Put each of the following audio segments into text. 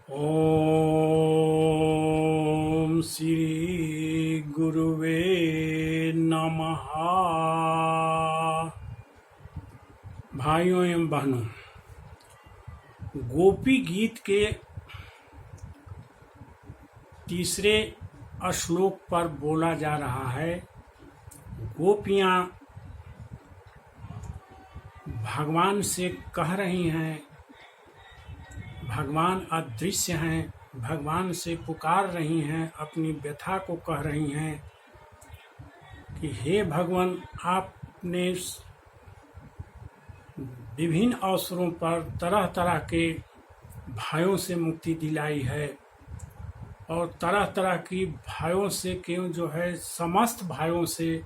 ओम श्री गुरुवे नमः। भाइयों एवं बहनों, गोपी गीत के तीसरे श्लोक पर बोला जा रहा है। गोपियां भगवान से कह रही हैं, भगवान अदृश्य हैं, भगवान से पुकार रही हैं, अपनी व्यथा को कह रही हैं कि हे भगवान, आपने विभिन्न अवसरों पर तरह तरह के भयों से मुक्ति दिलाई है और तरह तरह की भयों से क्यों जो है समस्त भयों से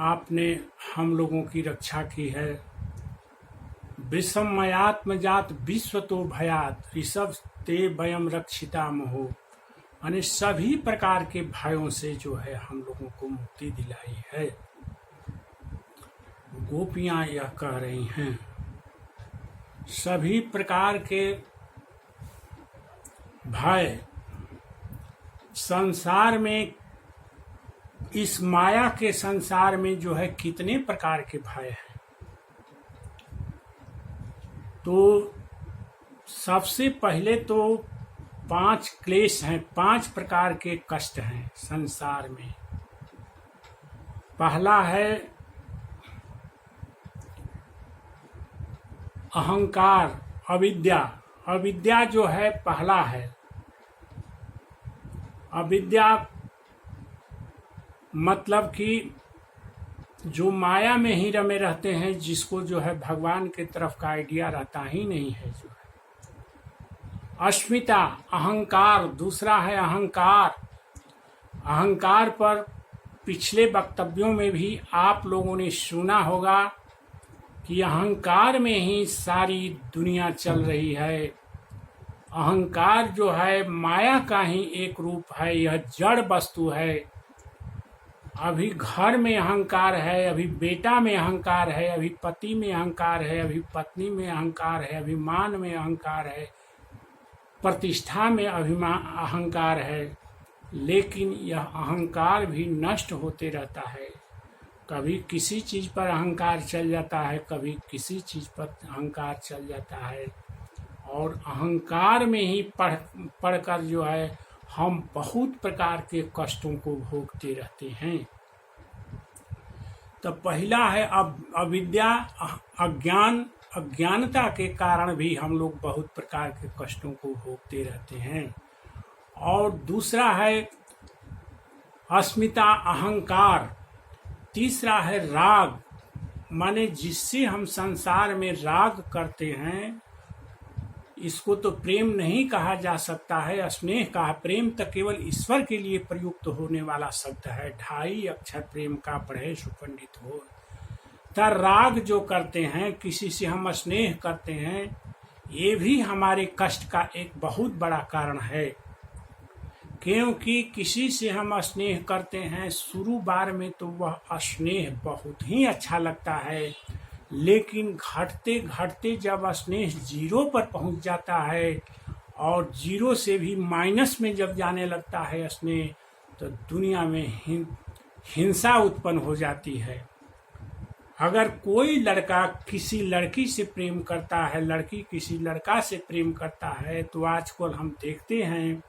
आपने हम लोगों की रक्षा की है। विषमयात्मजात विश्व तो भयात ऋषभ ते वयम रक्षिता मोहो। यानी सभी प्रकार के भयों से जो है हम लोगों को मुक्ति दिलाई है। गोपियां यह कह रही हैं, सभी प्रकार के भय संसार में, इस माया के संसार में जो है कितने प्रकार के भय हैं। तो सबसे पहले तो 5 क्लेश हैं, 5 प्रकार के कष्ट हैं संसार में। पहला है अहंकार, अविद्या। अविद्या जो है पहला है। अविद्या मतलब कि जो माया में ही रमे रहते हैं, जिसको जो है भगवान के तरफ का आइडिया रहता ही नहीं है। जो है अस्मिता, अहंकार। दूसरा है अहंकार। अहंकार पर पिछले वक्तव्यों में भी आप लोगों ने सुना होगा कि अहंकार में ही सारी दुनिया चल रही है। अहंकार जो है माया का ही एक रूप है, यह जड़ वस्तु है। अभी घर में अहंकार है, अभी बेटा में अहंकार है, अभी पति में अहंकार है, अभी पत्नी में अहंकार है, अभिमान में अहंकार है, प्रतिष्ठा में अहंकार है। लेकिन यह अहंकार भी नष्ट होते रहता है। कभी किसी चीज पर अहंकार चल जाता है, कभी किसी चीज पर अहंकार चल जाता है। और अहंकार में ही पढ़कर जो है हम बहुत प्रकार के कष्टों को भोगते रहते हैं। तो पहला है अविद्या, अज्ञान। अज्ञानता के कारण भी हम लोग बहुत प्रकार के कष्टों को भोगते रहते हैं। और दूसरा है अस्मिता, अहंकार। तीसरा है राग, माने जिससे हम संसार में राग करते हैं। इसको तो प्रेम नहीं कहा जा सकता है, स्नेह कहा। प्रेम तो केवल ईश्वर के लिए प्रयुक्त होने वाला शब्द है। 2.5 अक्षर प्रेम का पढ़े सुपंडित हो। तो राग जो करते हैं, किसी से हम स्नेह करते हैं, ये भी हमारे कष्ट का एक बहुत बड़ा कारण है। क्योंकि किसी से हम स्नेह करते हैं, शुरू बार में तो वह स्नेह बहुत ही अच्छा लगता है, लेकिन घटते घटते जब स्नेह 0 पर पहुंच जाता है और 0 से भी माइनस में जब जाने लगता है स्नेह, तो दुनिया में हिंसा उत्पन्न हो जाती है। अगर कोई लड़का किसी लड़की से प्रेम करता है, लड़की किसी लड़का से प्रेम करता है, तो आजकल हम देखते हैं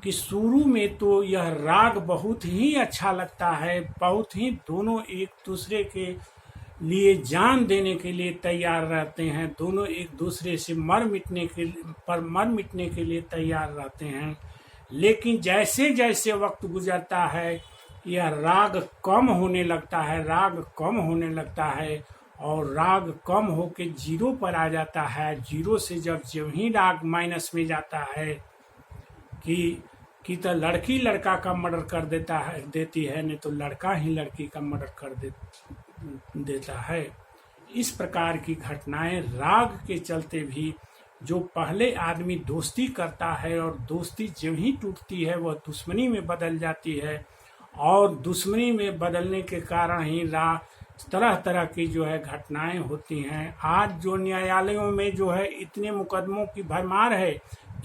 कि शुरू में तो यह राग बहुत ही अच्छा लगता है, बहुत ही दोनों एक दूसरे के लिए जान देने के लिए तैयार रहते हैं, दोनों एक दूसरे से मर मिटने के लिए तैयार रहते हैं। लेकिन जैसे जैसे वक्त गुजरता है, यह राग कम होने लगता है, राग कम होने लगता है और राग कम होके 0 पर आ जाता है। 0 से जब ही राग माइनस में जाता है कि तो लड़की लड़का का मर्डर कर देती है, नहीं तो लड़का ही लड़की का मर्डर कर देता है। इस प्रकार की घटनाएं राग के चलते भी, जो पहले आदमी दोस्ती करता है और दोस्ती जब ही टूटती है वह दुश्मनी में बदल जाती है, और दुश्मनी में बदलने के कारण ही तरह तरह की जो है घटनाएं होती हैं। आज जो न्यायालयों में जो है इतने मुकदमों की भरमार है,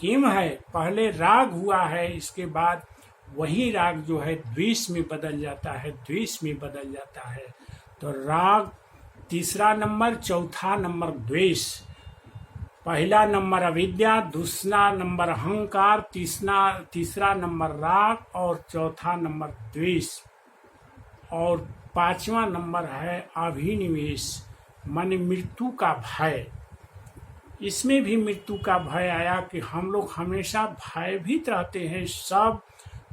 क्यों है? पहले राग हुआ है, इसके बाद वही राग जो है द्वेष में बदल जाता है, द्वेष में बदल जाता है। तो राग तीसरा नंबर, चौथा नंबर द्वेष। पहला नंबर अविद्या, दूसरा नंबर अहंकार, तीसरा नंबर राग और चौथा नंबर द्वेष और पांचवा नंबर है अभिनिवेश, माने मृत्यु का भय। इसमें भी मृत्यु का भय आया कि हम लोग हमेशा भयभीत रहते हैं। सब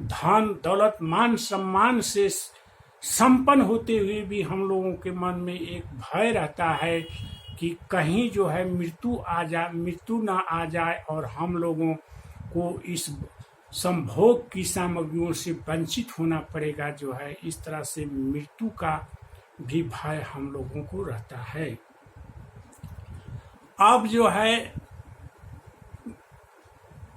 धन दौलत मान सम्मान से संपन्न होते हुए भी हम लोगों के मन में एक भय रहता है कि कहीं जो है मृत्यु ना आ जाए और हम लोगों को इस संभोग की सामग्रियों से वंचित होना पड़ेगा। जो है इस तरह से मृत्यु का भी भय हम लोगों को रहता है। अब जो है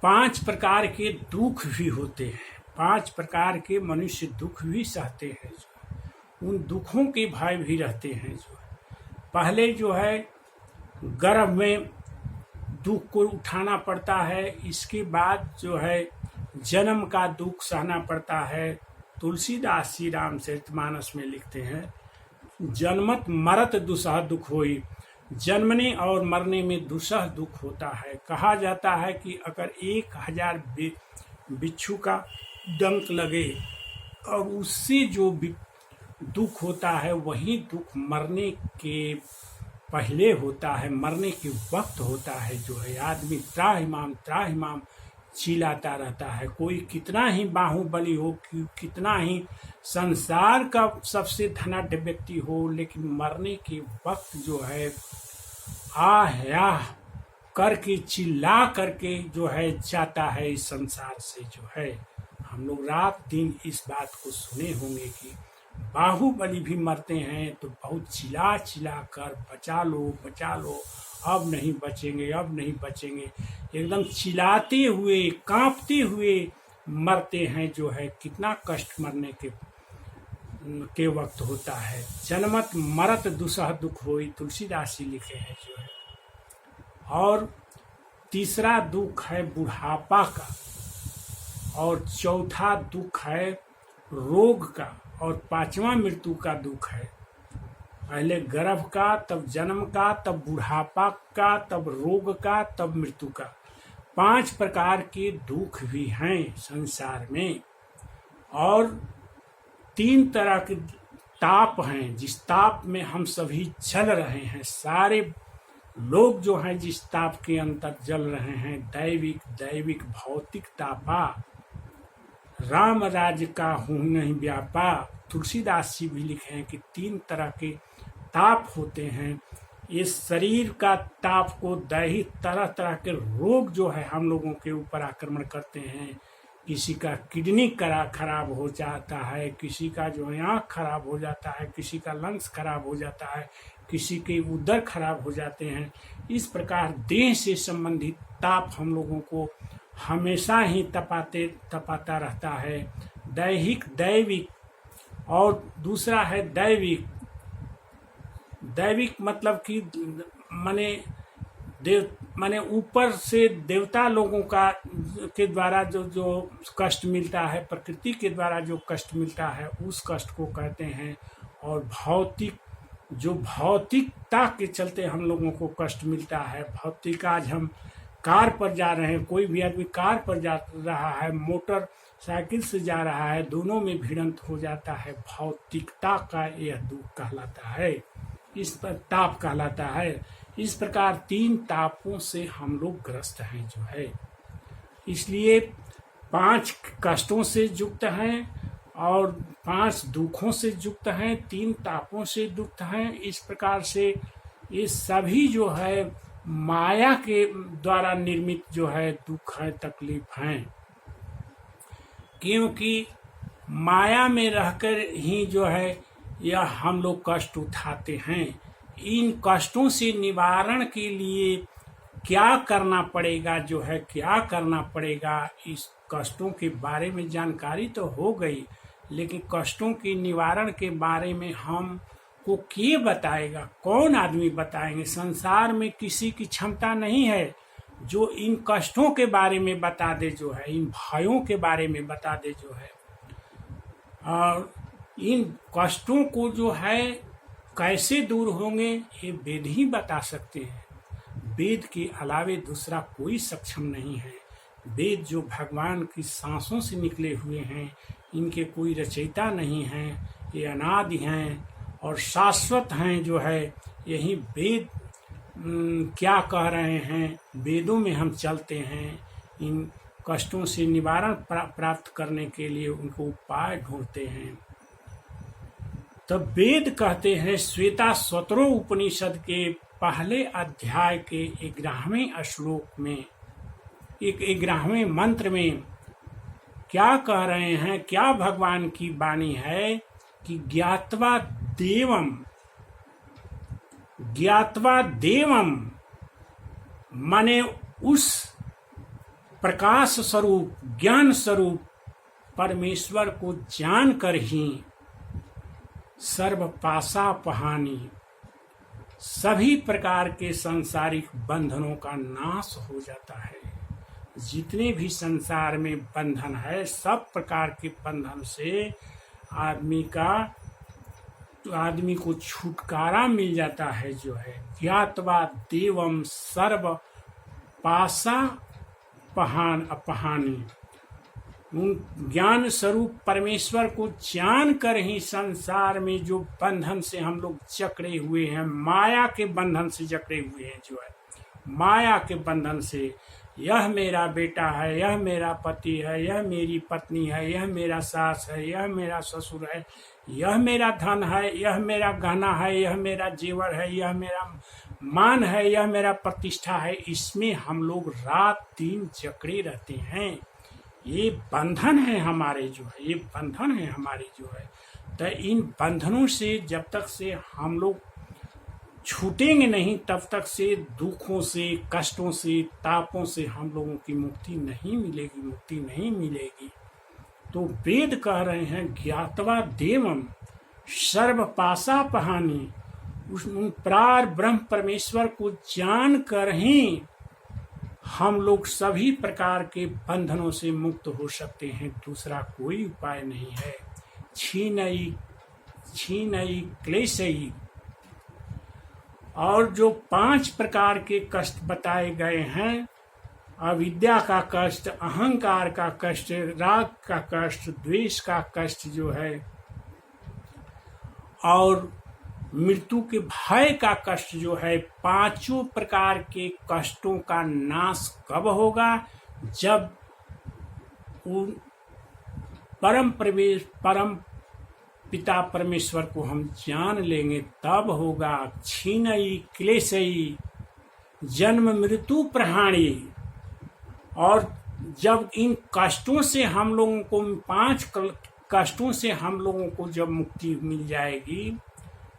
5 प्रकार के दुख भी होते हैं, 5 प्रकार के मनुष्य दुख भी सहते हैं। जो उन दुखों के भय भी रहते हैं। जो पहले जो है गर्भ में दुख को उठाना पड़ता है, इसके बाद जो है जन्म का दुख सहना पड़ता है। तुलसीदास श्री रामचरितमानस में लिखते हैं, जन्मत मरत दुसह दुख होई, जन्मने और मरने में दुसह दुख होता है। कहा जाता है कि अगर 1000 बिच्छू का डंक लगे और उससे जो दुख होता है वही दुख मरने के पहले होता है, मरने के वक्त होता है। जो है आदमी त्राहिमाम चिल्लाता रहता है। कोई कितना ही बाहुबली हो, कितना ही संसार का सबसे धनाढ्य व्यक्ति हो, लेकिन मरने के वक्त जो है आह याह करके चिल्ला करके जो है जाता है इस संसार से। जो है हम लोग रात दिन इस बात को सुने होंगे कि बाहुबली भी मरते हैं तो बहुत चिल्ला कर बचा लो, अब नहीं बचेंगे, एकदम चिल्लाते हुए कांपते हुए मरते हैं। जो है कितना कष्ट मरने के वक्त होता है। जन्मत मरत दुसह दुख होई, तुलसीदास जी लिखे हैं। जो है और तीसरा दुख है बुढ़ापा का और चौथा दुख है रोग का और पांचवा मृत्यु का दुख है। पहले गर्भ का, तब जन्म का, तब बुढ़ापा का, तब रोग का, तब मृत्यु का। 5 प्रकार के दुख भी हैं संसार में और 3 तरह के ताप हैं जिस ताप में हम सभी चल रहे हैं। सारे लोग जो हैं जिस ताप के अंतर जल रहे हैं, दैविक भौतिक तापा, राम राज्य का हूँ नहीं व्यापा। तुलसीदास जी भी लिखे हैं कि 3 तरह के ताप होते हैं। इस शरीर का ताप को दैहिक तरह तरह के रोग जो है हम लोगों के ऊपर आक्रमण करते हैं। किसी का किडनी खराब हो जाता है, किसी का जो है आँख खराब हो जाता है, किसी का लंग्स खराब हो जाता है, किसी के उदर खराब हो जाते हैं। इस प्रकार देह से संबंधित ताप हम लोगों को हमेशा ही तपाता रहता है। दैविक और दूसरा है दैविक मतलब कि माने ऊपर से देवता लोगों के द्वारा जो कष्ट मिलता है, प्रकृति के द्वारा जो कष्ट मिलता है उस कष्ट को कहते हैं। और भौतिकता के चलते हम लोगों को कष्ट मिलता है। भौतिक, आज हम कार पर जा रहे हैं, कोई भी आदमी कार पर जा रहा है, मोटर साइकिल से जा रहा है, दोनों में भिड़ंत हो जाता है। भौतिकता का यह दुख कहलाता है, इस पर ताप कहलाता है। इस प्रकार 3 तापों से हम लोग ग्रस्त हैं। जो है इसलिए 5 कष्टों से युक्त हैं और 5 दुखों से युक्त हैं, 3 तापों से युक्त हैं। इस प्रकार से ये सभी जो है माया के द्वारा निर्मित जो है दुख है, तकलीफ हैं। क्योंकि माया में रहकर ही जो है यह हम लोग कष्ट उठाते हैं। इन कष्टों से निवारण के लिए क्या करना पड़ेगा, जो है क्या करना पड़ेगा, इस कष्टों के बारे में जानकारी तो हो गई, लेकिन कष्टों के निवारण के बारे में हम को के बताएगा, कौन आदमी बताएंगे? संसार में किसी की क्षमता नहीं है जो इन कष्टों के बारे में बता दे, जो है इन भयों के बारे में बता दे, जो है और इन कष्टों को जो है कैसे दूर होंगे, ये वेद ही बता सकते हैं। वेद के अलावे दूसरा कोई सक्षम नहीं है। वेद जो भगवान की सांसों से निकले हुए हैं, इनके कोई रचयिता नहीं हैं, ये अनादि हैं और शाश्वत हैं। जो है यही वेद क्या कह रहे हैं, वेदों में हम चलते हैं। इन कष्टों से निवारण प्राप्त करने के लिए उनको उपाय ढूंढते हैं। तब वेद कहते हैं श्वेता स्वतरो उपनिषद के पहले अध्याय के 11वें श्लोक में, 11वें मंत्र में क्या कह रहे हैं, क्या भगवान की वाणी है कि ज्ञात्वा देवम माने उस प्रकाश स्वरूप, ज्ञान स्वरूप परमेश्वर को जानकर ही सर्व पासा पहानी, सभी प्रकार के सांसारिक बंधनों का नाश हो जाता है। जितने भी संसार में बंधन है, सब प्रकार के बंधन से आदमी को छुटकारा मिल जाता है। जो है ज्ञात्वा देवम सर्व पासा अपहानी, ज्ञान स्वरूप परमेश्वर को जान कर ही संसार में जो बंधन से हम लोग जकड़े हुए हैं, माया के बंधन से जकड़े हुए हैं, जो है माया के बंधन से, यह मेरा बेटा है, यह मेरा पति है, यह मेरी पत्नी है, यह मेरा सास है, यह मेरा ससुर है, यह मेरा धन है, यह मेरा गहना है, यह मेरा जेवर है, यह मेरा मान है, यह मेरा प्रतिष्ठा है। इसमें हम लोग रात दिन जकड़े रहते हैं। ये बंधन है हमारे, जो है ये बंधन है हमारे, जो है। तो इन बंधनों से जब तक से हम लोग छूटेंगे नहीं, तब तक से दुखों से, कष्टों से, तापों से हम लोगों की मुक्ति नहीं मिलेगी, मुक्ति नहीं मिलेगी। तो वेद कह रहे हैं ज्ञात्वा देवम सर्व पासा पहानी, उस प्रार ब्रह्म परमेश्वर को जान कर ही हम लोग सभी प्रकार के बंधनों से मुक्त हो सकते हैं। दूसरा कोई उपाय नहीं है। छीनई क्लेशई, और जो 5 प्रकार के कष्ट बताए गए हैं, अविद्या का कष्ट, अहंकार का कष्ट, राग का कष्ट, द्वेष का कष्ट, जो है और मृत्यु के भय का कष्ट, जो है 5 प्रकार के कष्टों का नाश कब होगा? जब उन परम पिता परमेश्वर को हम जान लेंगे, तब होगा। छीनई क्लेशई जन्म मृत्यु प्रहाणी, और जब इन कष्टों से हम लोगों को, 5 कष्टों से हम लोगों को जब मुक्ति मिल जाएगी,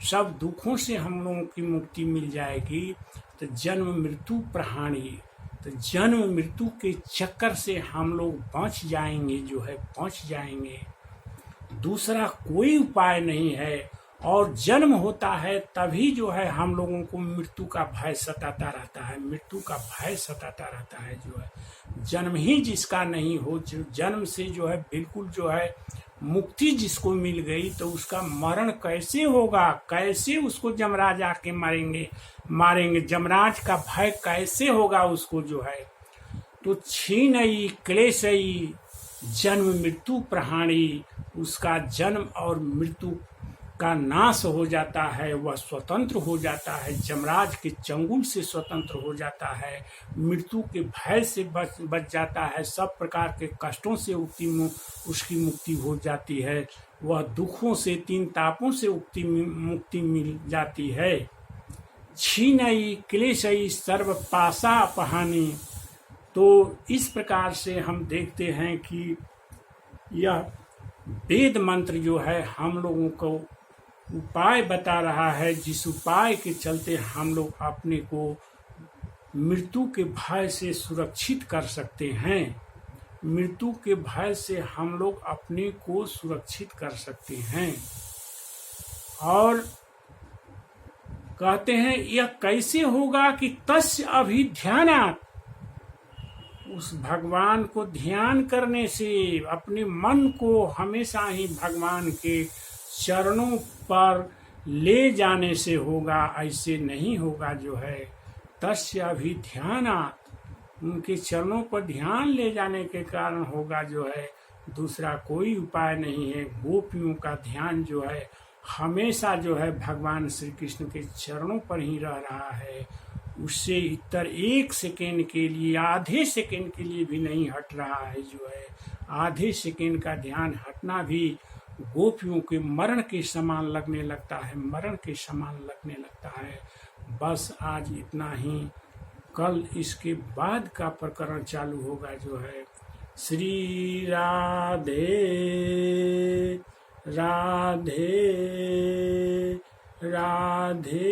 सब दुखों से हम लोगों की मुक्ति मिल जाएगी, तो जन्म मृत्यु प्रहाणी, तो जन्म मृत्यु के चक्कर से हम लोग बच जाएंगे, जो है बच जाएंगे। दूसरा कोई उपाय नहीं है। और जन्म होता है तभी जो है हम लोगों को मृत्यु का भय सताता रहता है, मृत्यु का भय सताता रहता है। जो है जन्म ही जिसका नहीं हो, जो जन्म से जो है बिल्कुल जो है मुक्ति जिसको मिल गई, तो उसका मरण कैसे होगा? कैसे उसको जमराज आके मारेंगे? जमराज का भय कैसे होगा उसको? जो है तो छीनई क्लेशई जन्म मृत्यु प्रहाणी, उसका जन्म और मृत्यु का नाश हो जाता है, वह स्वतंत्र हो जाता है, जमराज के चंगुल से स्वतंत्र हो जाता है, मृत्यु के भय से बच जाता है, सब प्रकार के कष्टों से उसकी मुक्ति हो जाती है, वह दुखों से, 3 तापों से मुक्ति मिल जाती है। छीनई क्लेशई सर्व पासा अपहानी। तो इस प्रकार से हम देखते हैं कि यह वेद मंत्र जो है हम लोगों को उपाय बता रहा है, जिस उपाय के चलते हम लोग अपने को मृत्यु के भय से सुरक्षित कर सकते हैं। मृत्यु के भय से हम लोग अपने को सुरक्षित कर सकते हैं। और कहते हैं यह कैसे होगा कि तस्य अभिध्यानात्, उस भगवान को ध्यान करने से अपने मन को हमेशा ही भगवान के चरणों पर ले जाने से होगा। ऐसे नहीं होगा जो है तस्य अभिध्यानात्, उनके चरणों पर ध्यान ले जाने के कारण होगा जो है, दूसरा कोई उपाय नहीं है। गोपियों का ध्यान जो है हमेशा जो है भगवान श्री कृष्ण के चरणों पर ही रह रहा है, उससे इतर 1 सेकेंड के लिए, आधे सेकेंड के लिए भी नहीं हट रहा है जो है। आधे सेकेंड का ध्यान हटना भी गोपियों के मरण के समान लगने लगता है, मरण के समान लगने लगता है। बस आज इतना ही, कल इसके बाद का प्रकरण चालू होगा जो है। श्री राधे राधे राधे।